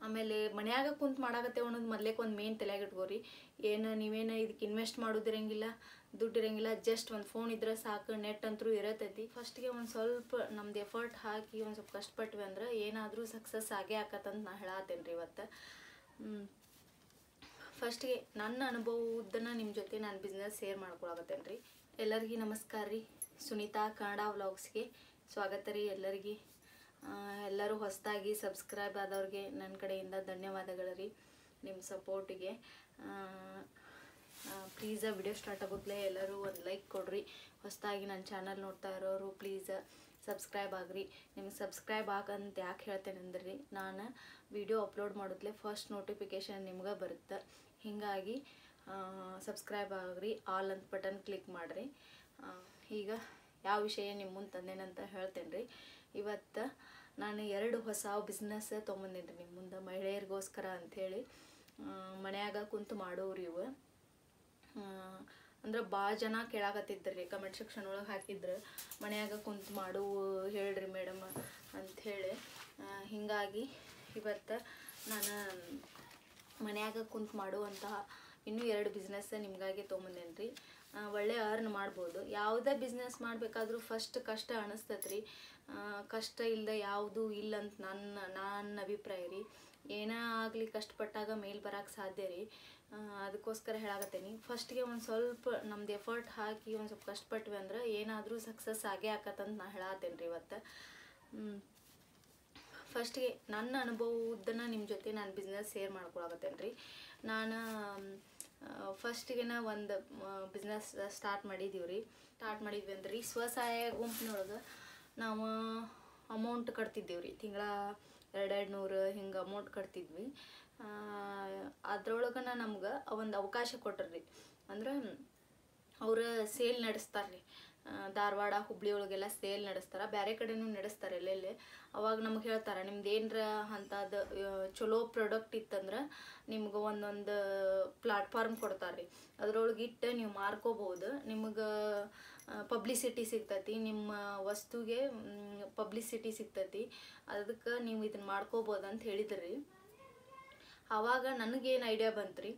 ಆಮೇಲೆ ಮನ್ಯಾಗ ಕುಂತು ಮಾಡಾಕತ್ತೇವೆ ಅನ್ನೋದು ಮೊದಲೇಕ ಒಂದು ಮೇನ್ ತಲೆಯಾಗ ಇಟ್ಕೋರಿ. ಏನು ನೀವೇನು ಇದಕ್ಕೆ ಇನ್ವೆಸ್ಟ್ ಮಾಡೋದಿರಂಗಿಲ್ಲ, ದುಡ್ಡು ಇರಂಗಿಲ್ಲ, ಜಸ್ಟ್ ಒಂದು ಫೋನ್ ಇದ್ರೆ ಸಾಕು, ನೆಟ್ ಅಂತೂ ಇರತೈತಿ. ಫಸ್ಟ್ಗೆ ಒಂದು ಸ್ವಲ್ಪ ನಮ್ದು ಎಫರ್ಟ್ ಹಾಕಿ ಒಂದು ಸ್ವಲ್ಪ ಕಷ್ಟಪಟ್ವಿ ಅಂದ್ರೆ ಏನಾದರೂ ಸಕ್ಸಸ್ ಆಗೇ ಆಕತ್ತಂತ ನಾ ಹೇಳತ್ತೇನೆ ರೀ ಇವತ್ತು. ಫಸ್ಟ್ಗೆ ನನ್ನ ಅನುಭವದನ್ನು ನಿಮ್ಮ ಜೊತೆ ನಾನು ಬಿಸ್ನೆಸ್ ಶೇರ್ ಮಾಡ್ಕೊಳಕತ್ತೇನೆ ರೀ. ಎಲ್ಲರಿಗೂ ನಮಸ್ಕಾರ ರೀ. ಸುನೀತಾ ಕನ್ನಡ ವ್ಲಾಗ್ಸ್ಗೆ ಸ್ವಾಗತ ರೀ ಎಲ್ಲರಿಗೆ. ಎಲ್ಲರೂ ಹೊಸದಾಗಿ ಸಬ್ಸ್ಕ್ರೈಬ್ ಆದವ್ರಿಗೆ ನನ್ನ ಕಡೆಯಿಂದ ಧನ್ಯವಾದಗಳು ರೀ ನಿಮ್ಮ ಸಪೋರ್ಟಿಗೆ. ಪ್ಲೀಸ್ ವಿಡಿಯೋ ಸ್ಟಾರ್ಟ್ ಆಗೋದ್ಲೇ ಎಲ್ಲರೂ ಒಂದು ಲೈಕ್ ಕೊಡ್ರಿ. ಹೊಸದಾಗಿ ನನ್ನ ಚಾನಲ್ ನೋಡ್ತಾ ಇರೋರು ಪ್ಲೀಸ್ ಸಬ್ಸ್ಕ್ರೈಬ್ ಆಗ್ರಿ. ನಿಮ್ಗೆ ಸಬ್ಸ್ಕ್ರೈಬ್ ಆಗಂತ ಯಾಕೆ ಹೇಳ್ತೇನೆ ಅಂದ್ರೆ ರೀ, ನಾನು ವಿಡಿಯೋ ಅಪ್ಲೋಡ್ ಮಾಡಿದ್ಲೇ ಫಸ್ಟ್ ನೋಟಿಫಿಕೇಷನ್ ನಿಮ್ಗೆ ಬರುತ್ತೆ. ಹೀಗಾಗಿ ಸಬ್ಸ್ಕ್ರೈಬ್ ಆಗ್ರಿ, ಆಲ್ ಅಂತ ಬಟನ್ ಕ್ಲಿಕ್ ಮಾಡಿರಿ. ಈಗ ಯಾವ ವಿಷಯ ನಿಮ್ಮ ಮುಂದೆ ತಂದೇನಂತ ಹೇಳ್ತೇನೆ ರೀ. ಇವತ್ತು ನಾನು 2 ಹೊಸ ಬಿಸ್ನೆಸ್ ತೊಗೊಂಬಂದೇನಿ ರೀ ನಿಮ್ಮ ಮುಂದೆ, ಮಹಿಳೆಯರಿಗೋಸ್ಕರ ಅಂಥೇಳಿ. ಮನ್ಯಾಗ ಕುಂತು ಮಾಡೋರು ಇವು. ಅಂದ್ರೆ ಭಾಳ ಜನ ಕೇಳಾಕತ್ತಿದ್ರಿ, ಕಮೆಂಟ್ ಸೆಕ್ಷನ್ ಒಳಗೆ ಹಾಕಿದ್ರು, ಮನ್ಯಾಗ ಕುಂತು ಮಾಡು ಹೇಳ್ರಿ ಮೇಡಮ್ ಅಂಥೇಳಿ. ಹೀಗಾಗಿ ಇವತ್ತು ನಾನು ಮನ್ಯಾಗ ಕುಂತು ಮಾಡುವಂತಹ ಇನ್ನೂ 2 ಬಿಸ್ನೆಸ್ ನಿಮಗಾಗಿ ತೊಗೊಂಬಂದೇನಿ ರೀ. ಒಳ್ಳೆ ಅರ್ನ್ ಮಾಡ್ಬೋದು. ಯಾವುದೇ ಬಿಸ್ನೆಸ್ ಮಾಡಬೇಕಾದ್ರೂ ಫಸ್ಟ್ ಕಷ್ಟ ಅನಿಸ್ತೈತೆ ರೀ. ಕಷ್ಟ ಇಲ್ಲದೆ ಯಾವುದೂ ಇಲ್ಲ ಅಂತ ನನ್ನ ಅಭಿಪ್ರಾಯ ರೀ. ಏನೇ ಆಗಲಿ ಕಷ್ಟಪಟ್ಟಾಗ ಮೇಲೆ ಬರೋಕ್ಕೆ ಸಾಧ್ಯ ರೀ. ಅದಕ್ಕೋಸ್ಕರ ಹೇಳಾಕತ್ತೇನೆ. ಫಸ್ಟ್ಗೆ ಒಂದು ಸ್ವಲ್ಪ ನಮ್ದು ಎಫರ್ಟ್ ಹಾಕಿ ಒಂದು ಸ್ವಲ್ಪ ಕಷ್ಟಪಟ್ವಿ ಅಂದ್ರೆ ಏನಾದರೂ ಸಕ್ಸಸ್ ಆಗೇ ಆಕತ್ತಂತ ನಾ ಹೇಳತ್ತೇನೆ ರೀ ಇವತ್ತು. ಫಸ್ಟ್ಗೆ ನನ್ನ ಅನುಭವದನ್ನು ನಿಮ್ಮ ಜೊತೆ ನಾನು ಬಿಸ್ನೆಸ್ ಶೇರ್ ಮಾಡ್ಕೊಳಕತ್ತೇನೆ ರೀ. ನಾನು ಫಸ್ಟಿಗೆ ಒಂದು ಬಿಸ್ನೆಸ್ ಸ್ಟಾರ್ಟ್ ಮಾಡಿದ್ವಿ ಅಂದ್ರೆ ರೀ, ಸ್ವಸಹಾಯ ಗುಂಪಿನೊಳಗೆ ನಾವು ಅಮೌಂಟ್ ಕಟ್ತಿದ್ದೀವಿ ರೀ. ತಿಂಗಳ 200 ಹಿಂಗೆ ಅಮೌಂಟ್ ಕಟ್ತಿದ್ವಿ. ಅದ್ರೊಳಗೆ ನಮ್ಗೆ ಒಂದು ಅವಕಾಶ ಕೊಟ್ರಿ. ಅಂದ್ರೆ ಅವ್ರು ಸೇಲ್ ನಡೆಸ್ತಾರೆ ರೀ. ಧಾರವಾಡ ಹುಬ್ಳಿ ಒಳಗೆಲ್ಲ ಸೇಲ್ ನಡೆಸ್ತಾರೆ, ಬೇರೆ ಕಡೆನೂ ನಡೆಸ್ತಾರೆ ಎಲ್ಲೆಲ್ಲಿ. ಅವಾಗ ನಮ್ಗೆ ಹೇಳ್ತಾರೆ, ನಿಮ್ದು ಏನರ ಅಂಥದ್ದು ಚಲೋ ಪ್ರಾಡಕ್ಟ್ ಇತ್ತಂದ್ರೆ ನಿಮ್ಗೆ ಒಂದೊಂದು ಪ್ಲಾಟ್ಫಾರ್ಮ್ ಕೊಡ್ತಾರೆ ರೀ. ಅದ್ರೊಳಗೆ ಇಟ್ಟು ನೀವು ಮಾರ್ಕೋಬೋದು. ನಿಮ್ಗೆ ಪಬ್ಲಿಸಿಟಿ ಸಿಗ್ತೈತಿ, ನಿಮ್ಮ ವಸ್ತುಗೆ ಪಬ್ಲಿಸಿಟಿ ಸಿಗ್ತೈತಿ. ಅದಕ್ಕೆ ನೀವು ಇದನ್ನು ಮಾಡ್ಕೋಬೋದು ಅಂತ ಹೇಳಿದ್ರಿ. ಆವಾಗ ನನಗೇನು ಐಡಿಯಾ ಬಂತು ರೀ,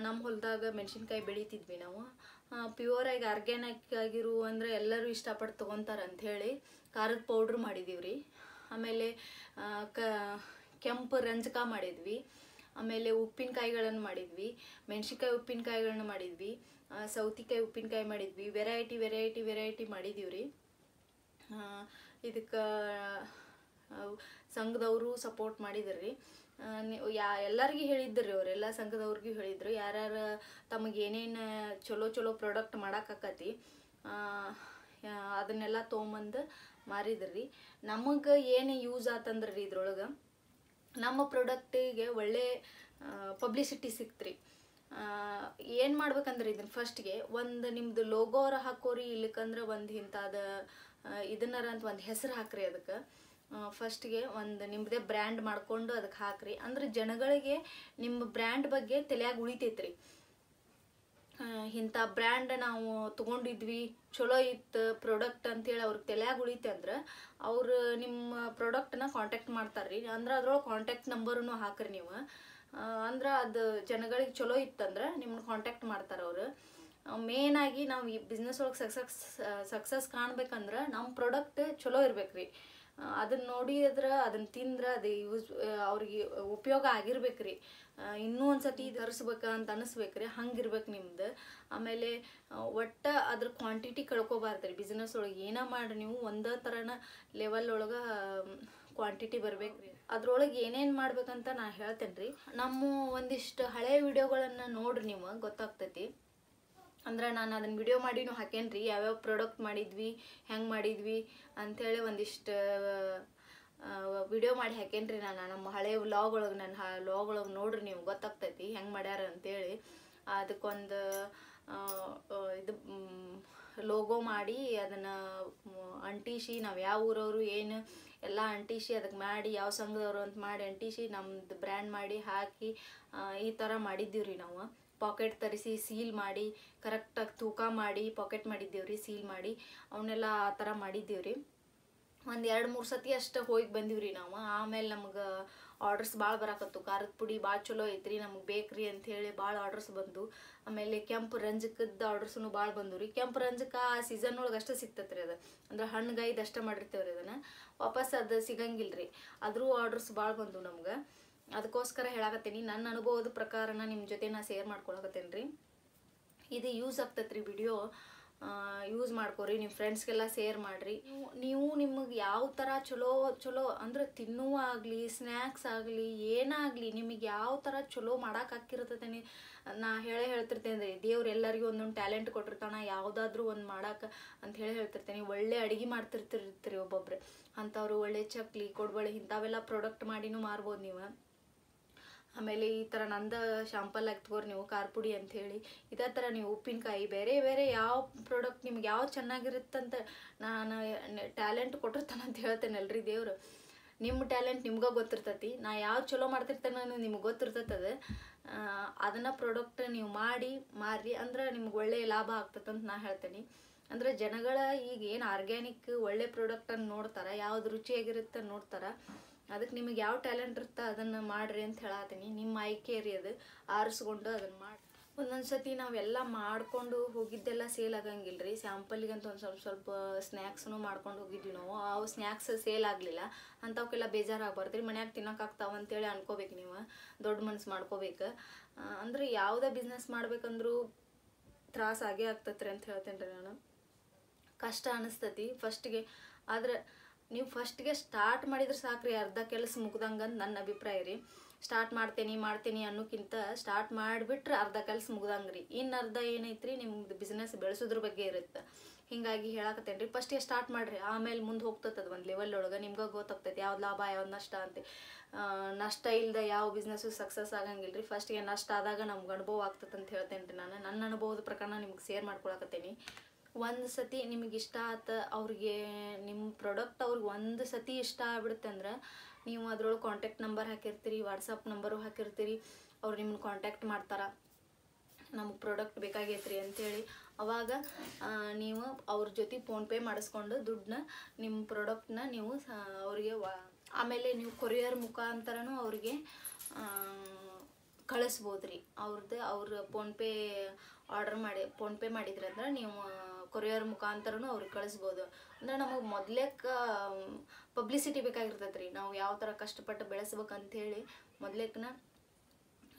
ನಮ್ಮ ಹೊಲದಾಗ ಮೆಣಸಿನ್ಕಾಯಿ ಬೆಳಿತಿದ್ವಿ ನಾವು. ಪ್ಯೂರಾಗಿ ಆರ್ಗ್ಯಾನಿಕ್ ಆಗಿರು ಅಂದರೆ ಎಲ್ಲರೂ ಇಷ್ಟಪಟ್ಟು ತೊಗೊತಾರೆ ಅಂಥೇಳಿ ಖಾರದ ಪೌಡ್ರ್ ಮಾಡಿದ್ದೀವಿ ರೀ. ಆಮೇಲೆ ಕೆಂಪು ರಂಜಕ ಮಾಡಿದ್ವಿ. ಆಮೇಲೆ ಉಪ್ಪಿನಕಾಯಿಗಳನ್ನು ಮಾಡಿದ್ವಿ, ಮೆಣಸಿನ್ಕಾಯಿ ಉಪ್ಪಿನಕಾಯಿಗಳನ್ನ ಮಾಡಿದ್ವಿ, ಸೌತಿಕಾಯಿ ಉಪ್ಪಿನಕಾಯಿ ಮಾಡಿದ್ವಿ. ವೆರೈಟಿ ಮಾಡಿದ್ದೀವಿ ರೀ. ಇದಕ್ಕೆ ಸಂಘದವರು ಸಪೋರ್ಟ್ ಮಾಡಿದ್ರು ರೀ. ಎಲ್ಲರಿಗೂ ಹೇಳಿದ್ರಿ, ಅವರೆಲ್ಲ ಸಂಘದವ್ರಿಗೂ ಹೇಳಿದ್ರು, ಯಾರ್ಯಾರು ತಮಗೇನೇನು ಚಲೋ ಪ್ರಾಡಕ್ಟ್ ಮಾಡೋಕ್ಕಾಕತಿ ಅದನ್ನೆಲ್ಲ ತೊಗೊಂಬಂದು ಮಾರಿದ್ರಿ. ನಮಗೆ ಏನು ಯೂಸ್ ಆತಂದ್ರೆ ರೀ, ಇದ್ರೊಳಗೆ ನಮ್ಮ ಪ್ರಾಡಕ್ಟಿಗೆ ಒಳ್ಳೆ ಪಬ್ಲಿಸಿಟಿ ಸಿಕ್ತ್ರಿ. ಏನು ಮಾಡ್ಬೇಕಂದ್ರೆ ಇದನ್ನು ಫಸ್ಟ್ಗೆ ಒಂದು ನಿಮ್ಮದು ಲೋಗೋರ ಹಾಕೋರಿ, ಇಲ್ಲಕ್ಕಂದ್ರೆ ಒಂದು ಇಂಥದ ಇದನ್ನಾರ ಅಂತ ಒಂದು ಹೆಸರು ಹಾಕ್ರಿ. ಅದಕ್ಕೆ ಫಸ್ಟ್ಗೆ ಒಂದು ನಿಮ್ಮದೇ ಬ್ರ್ಯಾಂಡ್ ಮಾಡ್ಕೊಂಡು ಅದಕ್ಕೆ ಹಾಕ್ರಿ. ಅಂದ್ರೆ ಜನಗಳಿಗೆ ನಿಮ್ಮ ಬ್ರ್ಯಾಂಡ್ ಬಗ್ಗೆ ತಲೆಯಾಗಿ ಉಳಿತೈತ್ರಿ. ಇಂಥ ಬ್ರ್ಯಾಂಡ್ ನಾವು ತೊಗೊಂಡಿದ್ವಿ, ಚಲೋ ಇತ್ತು ಪ್ರಾಡಕ್ಟ್ ಅಂತೇಳಿ ಅವ್ರಿಗೆ ತಲೆಯಾಗಿ ಉಳಿತೆ ಅಂದ್ರೆ ಅವ್ರು ನಿಮ್ಮ ಪ್ರಾಡಕ್ಟನ್ನ ಕಾಂಟ್ಯಾಕ್ಟ್ ಮಾಡ್ತಾರೆ ರೀ. ಅಂದ್ರೆ ಅದ್ರೊಳಗೆ ಕಾಂಟ್ಯಾಕ್ಟ್ ನಂಬರನ್ನು ಹಾಕ್ರಿ ನೀವು. ಅಂದ್ರೆ ಅದು ಜನಗಳಿಗೆ ಚಲೋ ಇತ್ತಂದ್ರೆ ನಿಮ್ಮನ್ನ ಕಾಂಟ್ಯಾಕ್ಟ್ ಮಾಡ್ತಾರೆ ಅವರು. ಮೇನಾಗಿ ನಾವು ಈ ಬಿಸ್ನೆಸ್ ಒಳಗೆ ಸಕ್ಸಸ್ ಕಾಣ್ಬೇಕಂದ್ರೆ ನಮ್ಮ ಪ್ರಾಡಕ್ಟ್ ಚಲೋ ಇರ್ಬೇಕು ರೀ. ಅದನ್ನು ನೋಡಿದ್ರೆ ಅದನ್ನು ತಿಂದ್ರೆ ಅದು ಅವ್ರಿಗೆ ಉಪಯೋಗ ಆಗಿರ್ಬೇಕ್ರಿ. ಇನ್ನೂ ಒಂದು ಸತಿ ತರಿಸ್ಬೇಕಂತ ಅನಿಸ್ಬೇಕ್ರಿ, ಹಂಗಿರ್ಬೇಕು ನಿಮ್ದು. ಆಮೇಲೆ ಒಟ್ಟು ಅದ್ರ ಕ್ವಾಂಟಿಟಿ ಕಳ್ಕೊಬಾರ್ದು ರೀ. ಬಿಸ್ನೆಸ್ ಒಳಗೆ ಏನೋ ಮಾಡಿ ನೀವು ಒಂದೇ ಥರನ ಲೆವೆಲ್ ಒಳಗೆ ಕ್ವಾಂಟಿಟಿ ಬರ್ಬೇಕ್ರಿ. ಅದ್ರೊಳಗೆ ಏನೇನು ಮಾಡ್ಬೇಕಂತ ನಾನು ಹೇಳ್ತೇನೆ ರೀ. ನಮ್ಮ ಒಂದಿಷ್ಟು ಹಳೆ ವಿಡಿಯೋಗಳನ್ನು ನೋಡ್ರಿ, ನೀವು ಗೊತ್ತಾಗ್ತೈತಿ. ಅಂದ್ರೆ ನಾನು ಅದನ್ನು ವಿಡಿಯೋ ಮಾಡಿನೂ ಹಾಕೇನಿ ರೀ, ಯಾವ್ಯಾವ ಪ್ರಾಡಕ್ಟ್ ಮಾಡಿದ್ವಿ, ಹೆಂಗೆ ಮಾಡಿದ್ವಿ ಅಂಥೇಳಿ ಒಂದಿಷ್ಟು ವಿಡಿಯೋ ಮಾಡಿ ಹಾಕೇನಿ ರೀ. ನಾನು ನಮ್ಮ ಹಳೆ ವ್ಲಾಗ್ ಒಳಗೆ, ನನ್ನ ವ್ಲಾಗ್ ಒಳಗೆ ನೋಡ್ರಿ, ನೀವು ಗೊತ್ತಾಗ್ತೈತಿ ಹೆಂಗೆ ಮಾಡ್ಯಾರ ಅಂಥೇಳಿ. ಅದಕ್ಕೊಂದು ಇದು ಲೋಗೋ ಮಾಡಿ ಅದನ್ನು ಅಂಟಿಸಿ, ನಾವು ಯಾವ ಊರವರು ಏನು ಎಲ್ಲ ಅಂಟಿಸಿ ಅದಕ್ಕೆ ಮಾಡಿ, ಯಾವ ಸಂಘದವರು ಅಂತ ಮಾಡಿ ಅಂಟಿಸಿ ನಮ್ಮದು ಬ್ರ್ಯಾಂಡ್ ಮಾಡಿ ಹಾಕಿ ಈ ಥರ ಮಾಡಿದ್ದೀವಿ ರೀ. ನಾವು ಪಾಕೆಟ್ ತರಿಸಿ ಸೀಲ್ ಮಾಡಿ ಕರೆಕ್ಟಾಗಿ ತೂಕ ಮಾಡಿ ಪಾಕೆಟ್ ಮಾಡಿದ್ದೀವಿ ರೀ, ಸೀಲ್ ಮಾಡಿ ಅವನ್ನೆಲ್ಲ ಆ ಥರ ಮಾಡಿದ್ದೀವಿ ರೀ. ಒಂದು 2-3 ಸತಿ ಅಷ್ಟು ಹೋಗಿ ಬಂದೀವಿ ರೀ ನಾವು. ಆಮೇಲೆ ನಮ್ಗೆ ಆರ್ಡರ್ಸ್ ಭಾಳ ಬರಾಕತ್ತು. ಖಾರದ ಪುಡಿ ಭಾಳ ಚಲೋ ಐತ್ರಿ, ನಮಗೆ ಬೇಕ್ರಿ ಅಂತ ಹೇಳಿ ಭಾಳ ಆರ್ಡರ್ಸ್ ಬಂದು. ಆಮೇಲೆ ಕೆಂಪು ರಂಜಕದ ಆರ್ಡರ್ಸ್ನು ಭಾಳ ಬಂದು ರೀ. ಕೆಂಪು ರಂಜಕ ಆ ಸೀಸನ್ ಒಳಗೆ ಅಷ್ಟೇ ಸಿಗ್ತೈತೆ ರೀ. ಅದು ಅಂದ್ರೆ ಹಣ್ಣುಗಾಯ್ದು ಅಷ್ಟೇ ಮಾಡಿರ್ತೇವ್ರಿ. ಅದನ್ನು ವಾಪಸ್ ಅದು ಸಿಗಂಗಿಲ್ಲ ರೀ. ಆದರೂ ಆರ್ಡರ್ಸ್ ಭಾಳ ಬಂದು ನಮ್ಗೆ. ಅದಕ್ಕೋಸ್ಕರ ಹೇಳಾಕತ್ತೀನಿ, ನನ್ನ ಅನುಭವದ ಪ್ರಕಾರನ ನಿಮ್ಮ ಜೊತೆ ನಾ ಶೇರ್ ಮಾಡ್ಕೊಳಕತ್ತೇನೆ ರೀ. ಇದು ಯೂಸ್ ಆಗ್ತೈತೆ ರೀ ವಿಡಿಯೋ. ಯೂಸ್ ಮಾಡ್ಕೊರಿ, ನಿಮ್ಮ ಫ್ರೆಂಡ್ಸ್ಗೆಲ್ಲ ಶೇರ್ ಮಾಡಿರಿ. ನೀವು ನಿಮಗೆ ಯಾವ ಥರ ಚಲೋ ಚಲೋ ಅಂದ್ರೆ ತಿನ್ನುವ ಆಗಲಿ ಸ್ನ್ಯಾಕ್ಸ್ ಆಗಲಿ ಏನಾಗಲಿ ನಿಮಗೆ ಯಾವ ಥರ ಚಲೋ ಮಾಡೋಕೆ ಹಾಕಿರ್ತೈತೆ ನಾ ಹೇಳ್ತಿರ್ತೇನೆ ರೀ. ದೇವ್ರು ಎಲ್ಲರಿಗೂ ಒಂದೊಂದು ಟ್ಯಾಲೆಂಟ್ ಕೊಟ್ಟಿರ್ತಾನೆ, ಯಾವುದಾದ್ರೂ ಒಂದು ಮಾಡೋಕೆ ಅಂತ ಹೇಳ್ತಿರ್ತೇನೆ. ಒಳ್ಳೆ ಅಡುಗೆ ಮಾಡ್ತಿರ್ತಿರ್ತೀರಿ ಒಬ್ಬೊಬ್ರು. ಅಂಥವ್ರು ಒಳ್ಳೆ ಚಕ್ಲಿ ಕೊಡ್ಬಳೆ ಇಂಥವೆಲ್ಲ ಪ್ರಾಡಕ್ಟ್ ಮಾಡಿನೂ ಮಾರ್ಬೋದು ನೀವು. ಆಮೇಲೆ ಈ ಥರ ನಂದು ಶಾಂಪಲ್ ಹಾಕಿ ತಗೋರಿ ನೀವು ಖಾರ ಪುಡಿ ಅಂಥೇಳಿ. ಇದೇ ಥರ ನೀವು ಉಪ್ಪಿನಕಾಯಿ ಬೇರೆ ಬೇರೆ ಯಾವ ಪ್ರಾಡಕ್ಟ್ ನಿಮ್ಗೆ ಯಾವ ಚೆನ್ನಾಗಿರುತ್ತಂತ ನಾನು ಟ್ಯಾಲೆಂಟ್ ಕೊಟ್ಟಿರ್ತಾನಂತ ಹೇಳ್ತೇನಲ್ರಿ ದೇವ್ರು. ನಿಮ್ಮ ಟ್ಯಾಲೆಂಟ್ ನಿಮ್ಗೆ ಗೊತ್ತಿರ್ತೈತಿ. ನಾ ಯಾವ ಚಲೋ ಮಾಡ್ತಿರ್ತೇನೆ ಅನ್ನೋದು ನಿಮ್ಗೆ ಗೊತ್ತಿರ್ತೈತದ. ಅದನ್ನು ಪ್ರಾಡಕ್ಟ್ ನೀವು ಮಾರಿ ಅಂದ್ರೆ ನಿಮ್ಗೆ ಒಳ್ಳೆ ಲಾಭ ಆಗ್ತದಂತ ನಾ ಹೇಳ್ತೇನೆ. ಅಂದ್ರೆ ಜನಗಳ ಈಗ ಏನು ಆರ್ಗ್ಯಾನಿಕ್ ಒಳ್ಳೆ ಪ್ರಾಡಕ್ಟನ್ನು ನೋಡ್ತಾರೆ, ಯಾವ್ದು ರುಚಿಯಾಗಿರುತ್ತೆ ನೋಡ್ತಾರೆ. ಅದಕ್ಕೆ ನಿಮಗೆ ಯಾವ ಟ್ಯಾಲೆಂಟ್ ಇರುತ್ತೆ ಅದನ್ನು ಮಾಡಿರಿ ಅಂತ ಹೇಳತ್ತೀನಿ. ನಿಮ್ಮ ಆಯ್ಕೆ ರೀ, ಅದು ಆರಿಸ್ಕೊಂಡು ಅದನ್ನು ಮಾಡಿ. ಒಂದೊಂದು ಸತಿ ನಾವೆಲ್ಲ ಮಾಡಿಕೊಂಡು ಹೋಗಿದ್ದೆಲ್ಲ ಸೇಲ್ ಆಗಂಗಿಲ್ಲ ರೀ. ಸ್ಯಾಂಪಲಿಗಂತ ಒಂದು ಸ್ವಲ್ಪ ಸ್ನ್ಯಾಕ್ಸ್ನು ಮಾಡ್ಕೊಂಡು ಹೋಗಿದ್ವಿ ನಾವು. ಅವು ಸ್ನ್ಯಾಕ್ಸ್ ಸೇಲ್ ಆಗಲಿಲ್ಲ. ಅಂಥವಕ್ಕೆಲ್ಲ ಬೇಜಾರಾಗಬಾರ್ದು ರೀ. ಮನ್ಯಾಗ ತಿನ್ನೋಕ್ಕಾಗ್ತಾವ ಅಂತೇಳಿ ಅನ್ಕೋಬೇಕು ನೀವು. ದೊಡ್ಡ ಮನಸ್ಸು ಮಾಡ್ಕೋಬೇಕು. ಅಂದ್ರೆ ಯಾವುದೇ ಬಿಸ್ನೆಸ್ ಮಾಡ್ಬೇಕಂದ್ರೂ ತ್ರಾಸ ಆಗೇ ಆಗ್ತತ್ರಿ ಅಂತ ಹೇಳ್ತೇನೆ ರೀ ನಾನು. ಕಷ್ಟ ಅನಿಸ್ತತಿ ಫಸ್ಟಿಗೆ. ಆದ್ರೆ ನೀವು ಫಸ್ಟಿಗೆ ಸ್ಟಾರ್ಟ್ ಮಾಡಿದ್ರೆ ಸಾಕ್ರಿ, ಅರ್ಧ ಕೆಲಸ ಮುಗ್ದಂಗಂದು ನನ್ನ ಅಭಿಪ್ರಾಯ ರೀ. ಸ್ಟಾರ್ಟ್ ಮಾಡ್ತೀನಿ ಅನ್ನೋಕ್ಕಿಂತ ಸ್ಟಾರ್ಟ್ ಮಾಡಿಬಿಟ್ರೆ ಅರ್ಧ ಕೆಲಸ ಮುಗ್ದಂಗೆ ರೀ. ಇನ್ನು ಅರ್ಧ ಏನೈತ್ರಿ ನಿಮ್ದು ಬಿಸ್ನೆಸ್ ಬೆಳೆಸೋದ್ರ ಬಗ್ಗೆ ಇರುತ್ತೆ. ಹೀಗಾಗಿ ಹೇಳಕತ್ತೇನೆ ರೀ, ಫಸ್ಟಿಗೆ ಸ್ಟಾರ್ಟ್ ಮಾಡಿರಿ. ಆಮೇಲೆ ಮುಂದೆ ಹೋಗ್ತದೆ ಒಂದು ಲೆವೆಲ್ ಒಳಗೆ ನಿಮ್ಗೆ ಗೊತ್ತಾಗ್ತೈತೆ ಯಾವ್ದು ಲಾಭ ಯಾವ್ದು ನಷ್ಟ ಅಂತ. ನಷ್ಟ ಇಲ್ಲದೆ ಯಾವ ಬಿಸ್ನೆಸ್ಸು ಸಕ್ಸಸ್ ಆಗಂಗಿಲ್ಲ ರೀ. ಫಸ್ಟಿಗೆ ನಷ್ಟ ಆದಾಗ ನಮ್ಗೆ ಅನುಭವ ಆಗ್ತದೆ ಅಂತ ಹೇಳ್ತೇನೆ ರೀ ನಾನು. ನನ್ನ ಅನುಭವದ ಪ್ರಕಾರ ನಿಮ್ಗೆ ಶೇರ್ ಮಾಡ್ಕೊಳಕತ್ತೇನೆ. ಒಂದು ಸತಿ ನಿಮಗೆ ಇಷ್ಟ ಆತ, ಅವ್ರಿಗೆ ನಿಮ್ಮ ಪ್ರಾಡಕ್ಟ್ ಅವ್ರಿಗೆ ಒಂದು ಸತಿ ಇಷ್ಟ ಆಗ್ಬಿಡುತ್ತೆ ಅಂದ್ರೆ ನೀವು ಅದ್ರೊಳಗೆ ಕಾಂಟ್ಯಾಕ್ಟ್ ನಂಬರ್ ಹಾಕಿರ್ತೀರಿ, ವಾಟ್ಸಪ್ ನಂಬರು ಹಾಕಿರ್ತೀರಿ. ಅವ್ರು ನಿಮ್ಮನ್ನ ಕಾಂಟ್ಯಾಕ್ಟ್ ಮಾಡ್ತಾರೆ, ನಮಗೆ ಪ್ರಾಡಕ್ಟ್ ಬೇಕಾಗೈತ್ರಿ ಅಂಥೇಳಿ. ಅವಾಗ ನೀವು ಅವ್ರ ಜೊತೆ ಫೋನ್ಪೇ ಮಾಡಿಸ್ಕೊಂಡು ದುಡ್ಡನ್ನ ನಿಮ್ಮ ಪ್ರಾಡಕ್ಟ್ನ ನೀವು ಅವರಿಗೆ ಆಮೇಲೆ ನೀವು ಕೊರಿಯರ್ ಮುಖಾಂತರನೂ ಅವ್ರಿಗೆ ಕಳಿಸ್ಬೋದು ರೀ. ಅವ್ರ ಫೋನ್ಪೇ ಫೋನ್ಪೇ ಮಾಡಿದ್ರಿ ಅಂದ್ರೆ ನೀವು ಕೊರಿಯರ್ ಮುಖಾಂತರನೂ ಅವ್ರಿಗೆ ಕಳಿಸ್ಬೋದು. ಅಂದ್ರೆ ನಮಗೆ ಮೊದ್ಲೇಕ ಪಬ್ಲಿಸಿಟಿ ಬೇಕಾಗಿರ್ತೈತೆ ರೀ. ನಾವು ಯಾವ ಥರ ಕಷ್ಟಪಟ್ಟು ಬೆಳೆಸ್ಬೇಕಂಥೇಳಿ ಮೊದ್ಲೇಕನ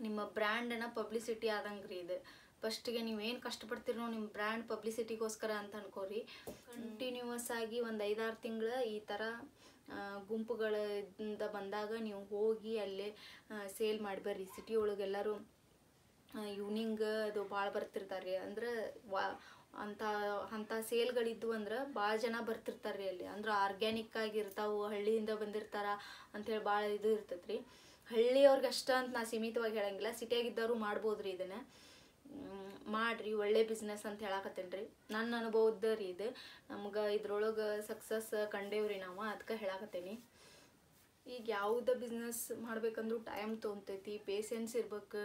ನಿಮ್ಮ ಬ್ರ್ಯಾಂಡನ್ನು ಪಬ್ಲಿಸಿಟಿ ಆದಂಗೆ ರೀ ಇದು. ಫಸ್ಟಿಗೆ ನೀವೇನು ಕಷ್ಟಪಡ್ತೀರೋ ನಿಮ್ಮ ಬ್ರ್ಯಾಂಡ್ ಪಬ್ಲಿಸಿಟಿಗೋಸ್ಕರ ಅಂತ ಅನ್ಕೋರಿ. ಕಂಟಿನ್ಯೂಸ್ ಆಗಿ ಒಂದು 5-6 ತಿಂಗಳು ಈ ಥರ ಗುಂಪುಗಳಿಂದ ಬಂದಾಗ ನೀವು ಹೋಗಿ ಅಲ್ಲೇ ಸೇಲ್ ಮಾಡಿ ಬರ್ರಿ. ಸಿಟಿ ಒಳಗೆ ಎಲ್ಲರೂ ಈವ್ನಿಂಗ್ ಅದು ಭಾಳ ಬರ್ತಿರ್ತಾರೆ ರೀ. ಅಂದ್ರೆ ಅಂಥ ಸೇಲ್ಗಳಿದ್ದು ಅಂದ್ರೆ ಭಾಳ ಜನ ಬರ್ತಿರ್ತಾರೆ ರೀ ಅಲ್ಲಿ. ಅಂದ್ರೆ ಆರ್ಗ್ಯಾನಿಕ್ ಆಗಿರ್ತಾವೆ, ಹಳ್ಳಿಯಿಂದ ಬಂದಿರ್ತಾರ ಅಂಥೇಳಿ ಭಾಳ ಇದು ಇರ್ತೈತೆ ರೀ. ಹಳ್ಳಿಯವ್ರಿಗೆ ಅಷ್ಟ ಅಂತ ನಾ ಸೀಮಿತವಾಗಿ ಹೇಳಂಗಿಲ್ಲ, ಸಿಟಿಯಾಗಿದ್ದವರು ಮಾಡ್ಬೋದು ರೀ. ಇದನ್ನು ಮಾಡಿರಿ, ಒಳ್ಳೆ ಬಿಸ್ನೆಸ್ ಅಂತ ಹೇಳಕತ್ತೇನೆ ರೀ. ನನ್ನ ಅನುಭವದ ರೀ ಇದು. ನಮ್ಗೆ ಇದ್ರೊಳಗೆ ಸಕ್ಸಸ್ ಕಂಡೇವ್ರಿ ನಾವು, ಅದಕ್ಕೆ ಹೇಳಕತ್ತೇನೆ. ಈಗ ಯಾವುದೇ ಬಿಸ್ನೆಸ್ ಮಾಡ್ಬೇಕಂದ್ರೂ ಟೈಮ್ ತೊಗೊತೈತಿ, ಪೇಷನ್ಸ್ ಇರ್ಬೇಕು.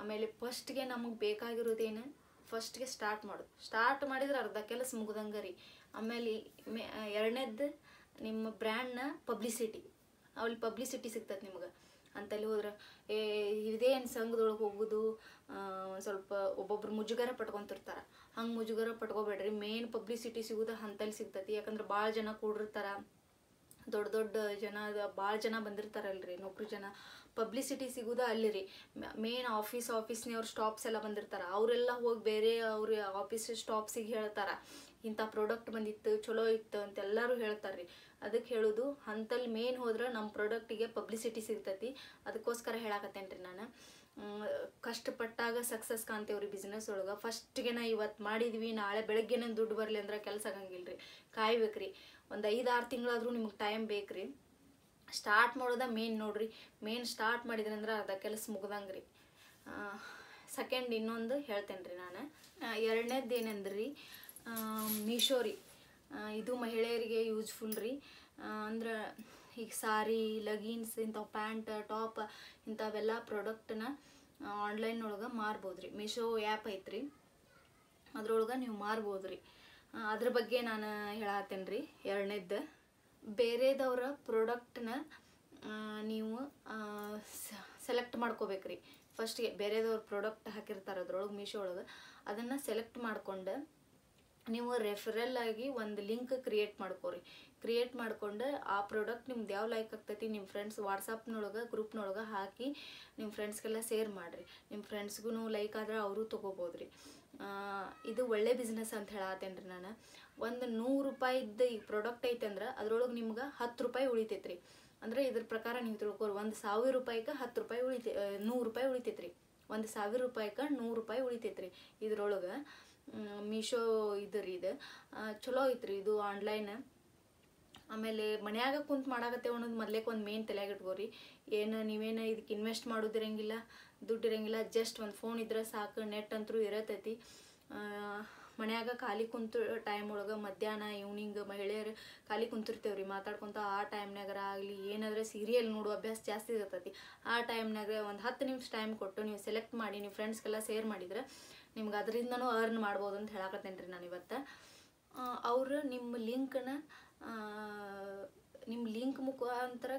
ಆಮೇಲೆ ಫಸ್ಟ್ಗೆ ನಮಗೆ ಬೇಕಾಗಿರೋದೇನು, ಫಸ್ಟ್ಗೆ ಸ್ಟಾರ್ಟ್ ಮಾಡಿದ್ರೆ ಅರ್ಧ ಕೆಲಸ ಮುಗ್ದಂಗೆ ರೀ. ಆಮೇಲೆ ಎರಡನೇದ್ದು ನಿಮ್ಮ ಬ್ರ್ಯಾಂಡ್ನ ಪಬ್ಲಿಸಿಟಿ. ಅಲ್ಲಿ ಪಬ್ಲಿಸಿಟಿ ಸಿಗ್ತದೆ ನಿಮ್ಗೆ. ಅಂತಲ್ಲಿ ಹೋದ್ರೆ ಇದೇನು ಸಂಘದೊಳಗೆ ಹೋಗೋದು ಸ್ವಲ್ಪ ಒಬ್ಬೊಬ್ರು ಮುಜುಗರ ಪಟ್ಕೊತಿರ್ತಾರೆ. ಹಂಗೆ ಮುಜುಗರ ಪಟ್ಕೋಬೇಡ್ರಿ. ಮೇನ್ ಪಬ್ಲಿಸಿಟಿ ಸಿಗೋದು ಅಂತಲ್ಲಿ ಸಿಗ್ತೈತಿ. ಯಾಕಂದ್ರೆ ಭಾಳ ಜನ ಕೂಡಿರ್ತಾರೆ, ದೊಡ್ಡ ಜನ ಭಾಳ ಜನ ಬಂದಿರ್ತಾರಲ್ರಿ, ನೌಕರಿ ಜನ. ಪಬ್ಲಿಸಿಟಿ ಸಿಗೋದು ಅಲ್ಲಿ ರೀ. ಮೇನ್ ಆಫೀಸ್ನವ್ರು ಸ್ಟಾಪ್ಸ್ ಎಲ್ಲ ಬಂದಿರ್ತಾರೆ. ಅವರೆಲ್ಲ ಹೋಗಿ ಬೇರೆ ಅವ್ರ ಆಫೀಸ್ ಸ್ಟಾಪ್ಸಿಗೆ ಹೇಳ್ತಾರೆ, ಇಂಥ ಪ್ರಾಡಕ್ಟ್ ಬಂದಿತ್ತು ಚಲೋ ಇತ್ತು ಅಂತೆಲ್ಲರೂ ಹೇಳ್ತಾರೆ ರೀ. ಅದಕ್ಕೆ ಹೇಳೋದು ಅಂತಲ್ಲಿ ಮೇನ್ ಹೋದ್ರೆ ನಮ್ಮ ಪ್ರಾಡಕ್ಟಿಗೆ ಪಬ್ಲಿಸಿಟಿ ಸಿಗ್ತೈತಿ. ಅದಕ್ಕೋಸ್ಕರ ಹೇಳಕತ್ತೇನೆ ರೀ ನಾನು. ಕಷ್ಟಪಟ್ಟಾಗ ಸಕ್ಸಸ್ ಕಾಣ್ತೇವ್ರಿ ಬಿಸ್ನೆಸ್ ಒಳಗೆ. ಫಸ್ಟ್ಗೆ ನಾ ಇವತ್ತು ಮಾಡಿದ್ವಿ, ನಾಳೆ ಬೆಳಗ್ಗೆನೇ ದುಡ್ಡು ಬರಲಿ ಅಂದ್ರೆ ಕೆಲಸ ಆಗಂಗಿಲ್ಲ ರೀ. ಕಾಯ್ಬೇಕ್ರಿ. ಒಂದು 5-6 ತಿಂಗಳಾದರೂ ನಿಮಗೆ ಟೈಮ್ ಬೇಕು ರೀ. ಸ್ಟಾರ್ಟ್ ಮಾಡೋದ ಮೇನ್ ನೋಡ್ರಿ. ಮೇನ್ ಸ್ಟಾರ್ಟ್ ಮಾಡಿದ್ರಿ ಅಂದ್ರೆ ಅರ್ಧ ಕೆಲಸ ಮುಗ್ದಂಗೆ ರೀ. ಸೆಕೆಂಡ್ ಇನ್ನೊಂದು ಹೇಳ್ತೇನೆ ರೀ ನಾನು. ಎರಡನೇದ್ದು ಏನಂದ್ರಿ ರೀ, ಮೀಶೋ ರೀ. ಇದು ಮಹಿಳೆಯರಿಗೆ ಯೂಸ್ಫುಲ್ ರೀ. ಅಂದ್ರೆ ಈಗ ಸಾರಿ, ಲಗೀನ್ಸ್, ಇಂಥವು ಪ್ಯಾಂಟ್, ಟಾಪ್ ಇಂಥವೆಲ್ಲ ಪ್ರಾಡಕ್ಟನ್ನ ಆನ್ಲೈನ್ ಒಳಗೆ ಮಾರ್ಬೋದು ರೀ. ಮೀಶೋ ಆ್ಯಪ್ ಐತ್ರಿ, ಅದ್ರೊಳಗೆ ನೀವು ಮಾರ್ಬೋದು ರೀ. ಅದ್ರ ಬಗ್ಗೆ ನಾನು ಹೇಳತ್ತೇನೆ ರೀ. ಎರಡನೇದ್ದು ಬೇರೆದವ್ರ ಪ್ರಾಡಕ್ಟ್ನ ನೀವು ಸೆಲೆಕ್ಟ್ ಮಾಡ್ಕೋಬೇಕ್ರಿ. ಫಸ್ಟ್ಗೆ ಬೇರೆದವ್ರು ಪ್ರಾಡಕ್ಟ್ ಹಾಕಿರ್ತಾರೆ ಅದ್ರೊಳಗೆ ಮೀಶೋ ಒಳಗೆ, ಅದನ್ನು ಸೆಲೆಕ್ಟ್ ಮಾಡ್ಕೊಂಡು ನೀವು ರೆಫರಲ್ ಆಗಿ ಒಂದು ಲಿಂಕ್ ಕ್ರಿಯೇಟ್ ಮಾಡ್ಕೋರಿ. ಕ್ರಿಯೇಟ್ ಮಾಡ್ಕೊಂಡು ಆ ಪ್ರಾಡಕ್ಟ್ ನಿಮ್ದು ಯಾವ ಲೈಕ್ ಆಗ್ತೈತಿ ನಿಮ್ಮ ಫ್ರೆಂಡ್ಸ್ ವಾಟ್ಸಪ್ನೊಳಗೆ ಗ್ರೂಪ್ನೊಳಗೆ ಹಾಕಿ ನಿಮ್ಮ ಫ್ರೆಂಡ್ಸ್ಗೆಲ್ಲ ಶೇರ್ ಮಾಡಿರಿ. ನಿಮ್ಮ ಫ್ರೆಂಡ್ಸ್ಗೂ ಲೈಕ್ ಆದ್ರೆ ಅವರು ತೊಗೋಬೋದ್ರಿ. ಇದು ಒಳ್ಳೆ ಬಿಸ್ನೆಸ್ ಅಂತ ಹೇಳತ್ತೇನೆ ರೀ ನಾನು. ಒಂದು 100 ರೂಪಾಯಿದ್ದು ಈಗ ಪ್ರಾಡಕ್ಟ್ ಐತೆ ಅಂದ್ರೆ ಅದ್ರೊಳಗೆ ನಿಮ್ಗೆ 10 ರೂಪಾಯಿ ಉಳಿತೈತ್ರಿ. ಅಂದರೆ ಇದ್ರ ಪ್ರಕಾರ ನೀವು ತಿಳ್ಕೊರಿ, 1000 ರೂಪಾಯಿಗೆ 10 ರೂಪಾಯಿ 100 ರೂಪಾಯಿ ಉಳಿತೈತ್ರಿ. 1000 ರೂಪಾಯಿಗೆ 100 ರೂಪಾಯಿ ಉಳಿತೈತ್ರಿ ಇದ್ರೊಳಗೆ. ಮೀಶೋ ಇದು ರೀ, ಇದು ಚಲೋ ಐತ್ರಿ ಇದು ಆನ್ಲೈನ್. ಆಮೇಲೆ ಮನ್ಯಾಗ ಕುಂತು ಮಾಡಾಕತ್ತೇವೆ ಅನ್ನೋದು ಮೊದಲೇಕೆ ಒಂದು ಮೇನ್ ತಲೆಯಾಗ ಇಟ್ಕೋರಿ. ನೀವೇನು ಇದಕ್ಕೆ ಇನ್ವೆಸ್ಟ್ ಮಾಡೋದಿರಂಗಿಲ್ಲ, ದುಡ್ಡು ಇರಂಗಿಲ್ಲ. ಜಸ್ಟ್ ಒಂದು ಫೋನ್ ಇದ್ರೆ ಸಾಕು, ನೆಟ್ ಅಂತೂ ಇರತೈತಿ. ಮನ್ಯಾಗ ಖಾಲಿ ಕುಂತು ಟೈಮ್ ಒಳಗೆ ಮಧ್ಯಾಹ್ನ ಈವ್ನಿಂಗ್ ಮಹಿಳೆಯರು ಖಾಲಿ ಕುಂತಿರ್ತೇವ್ರಿ ಮಾತಾಡ್ಕೊತ. ಆ ಟೈಮ್ನಾಗರ ಆಗಲಿ ಏನಾದ್ರೆ ಸೀರಿಯಲ್ ನೋಡೋ ಅಭ್ಯಾಸ ಜಾಸ್ತಿ ಇರ್ತೈತಿ. ಆ ಟೈಮ್ನಾಗ ಒಂದು 10 ನಿಮಿಷ ಟೈಮ್ ಕೊಟ್ಟು ನೀವು ಸೆಲೆಕ್ಟ್ ಮಾಡಿ ನೀವು ಫ್ರೆಂಡ್ಸ್ಗೆಲ್ಲ ಶೇರ್ ಮಾಡಿದ್ರೆ ನಿಮ್ಗೆ ಅದರಿಂದನೂ ಅರ್ನ್ ಮಾಡ್ಬೋದು ಅಂತ ಹೇಳಕತ್ತೇನೆ ರೀ ನಾನು ಇವತ್ತು. ಅವರು ನಿಮ್ಮ ಲಿಂಕ್ ಮುಖಾಂತರ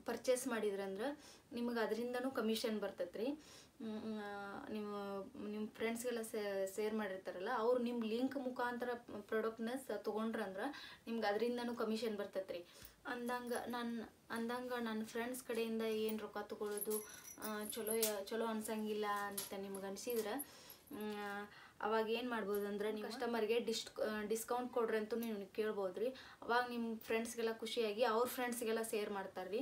ಪರ್ಚೇಸ್ ಮಾಡಿದ್ರಂದ್ರೆ ನಿಮಗೆ ಅದರಿಂದನೂ ಕಮಿಷನ್ ಬರ್ತೈತೆ ರೀ. ನಿಮ್ಮ ಫ್ರೆಂಡ್ಸ್ಗೆಲ್ಲ ಶೇರ್ ಮಾಡಿರ್ತಾರಲ್ಲ, ಅವ್ರು ನಿಮ್ಮ ಲಿಂಕ್ ಮುಖಾಂತರ ಪ್ರಾಡಕ್ಟ್ನ ತೊಗೊಂಡ್ರಂದ್ರೆ ನಿಮ್ಗೆ ಅದರಿಂದನೂ ಕಮಿಷನ್ ಬರ್ತೈತೆ ರೀ. ಅಂದಂಗೆ ನನ್ನ ಫ್ರೆಂಡ್ಸ್ ಕಡೆಯಿಂದ ಏನು ರೊಕ್ಕ ತೊಗೊಳ್ಳೋದು ಚಲೋ ಅನ್ಸಂಗಿಲ್ಲ ಅಂತ ನಿಮ್ಗೆ ಅನಿಸಿದ್ರೆ ಅವಾಗ ಏನು ಮಾಡ್ಬೋದು ಅಂದ್ರೆ ನೀವು ಕಸ್ಟಮರ್ಗೆ ಡಿಸ್ಕೌಂಟ್ ಕೊಡ್ರಿ ಅಂತೂ ನೀವು ಕೇಳ್ಬೋದು ರೀ. ಅವಾಗ ನಿಮ್ಮ ಫ್ರೆಂಡ್ಸ್ಗೆಲ್ಲ ಖುಷಿಯಾಗಿ ಅವ್ರ ಫ್ರೆಂಡ್ಸ್ಗೆಲ್ಲ ಶೇರ್ ಮಾಡ್ತಾರೆ ರೀ.